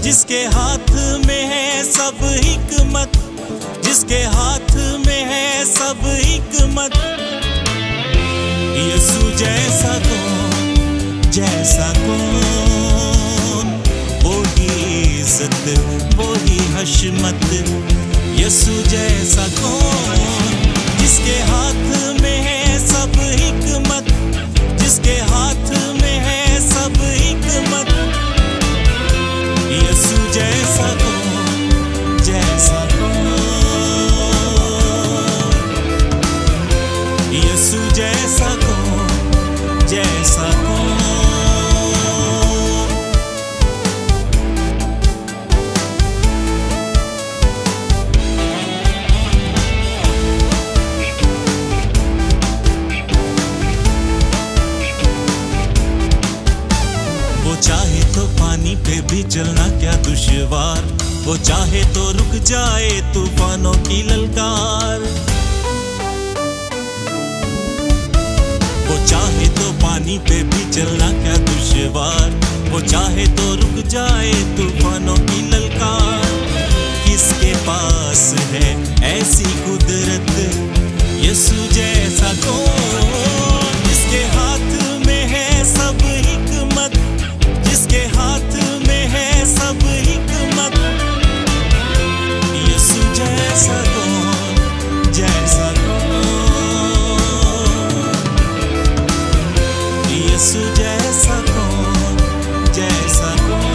जिसके हाथ में है सब हिकमत, जिसके हाथ में है सब हिकमत। यीशु जैसा कौन, जैसा कौन, वो ही इज्जत वो ही हशमत। यीशु जैसा कौन, जिसके हाथ में है सब हिकमत, जिसके हाथ में है सब हिकमत। यीशु जैसा कौन, जैसा कौन, यीशु जैसा कौन, जैसा कौन। वो चाहे तो पानी पे भी चलना क्या दुश्वार, वो चाहे तो रुक जाए तूफानों की ललकार। वो चाहे तो पानी पे भी चलना क्या दुश्वार, वो चाहे तो रुक जाए तूफानों की ललकार। किसके पास है ऐसी कुदरत, यीशु जैसा कौन, जिसके हाथ में है सब हिकमत, जिसके हाथ में है सब हिकमत। यीशु जैसा कौन, जैसा कौन, यीशु जैसा कौन, जैसा कौन।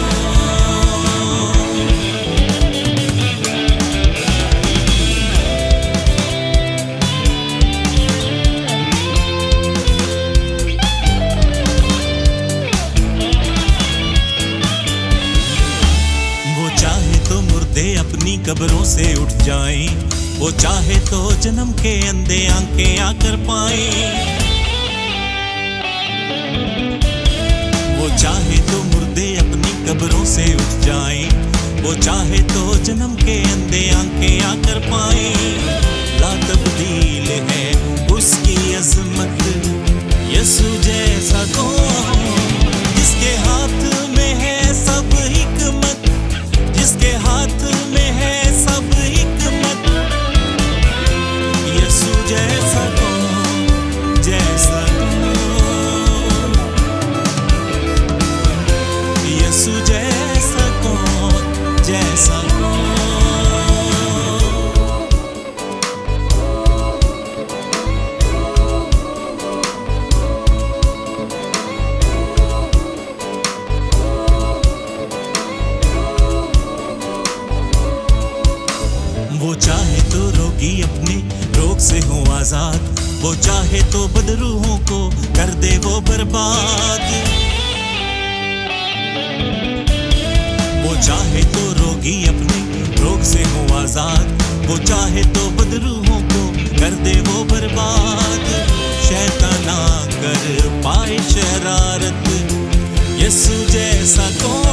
अपनी कब्रों से उठ जाएं, वो चाहे तो जन्म के अंधे आंखें आकर पाएं। वो चाहे तो मुर्दे अपनी कब्रों से उठ जाएं, वो चाहे तो जन्म के अंधे आंखें आकर पाएं। ला तब्दील है उसकी अज़मत, यीशु जैसा कौन, जिसके हाथ में है सब हिकमत, जिसके हाथ में है सब हिकमत। यीशु जैसा कौन, जैसा कौन, यीशु जैसा कौन, जैसा कौन। वो चाहे तो रोगी अपने रोग से हो आजाद, वो चाहे तो बदरूहों को कर दे वो बर्बाद। वो चाहे तो रोगी अपने रोग से हो आजाद, वो चाहे तो बदरूहों को कर दे वो बर्बाद। शैतान ना कर पाए शरारत, यीशु जैसा कौन,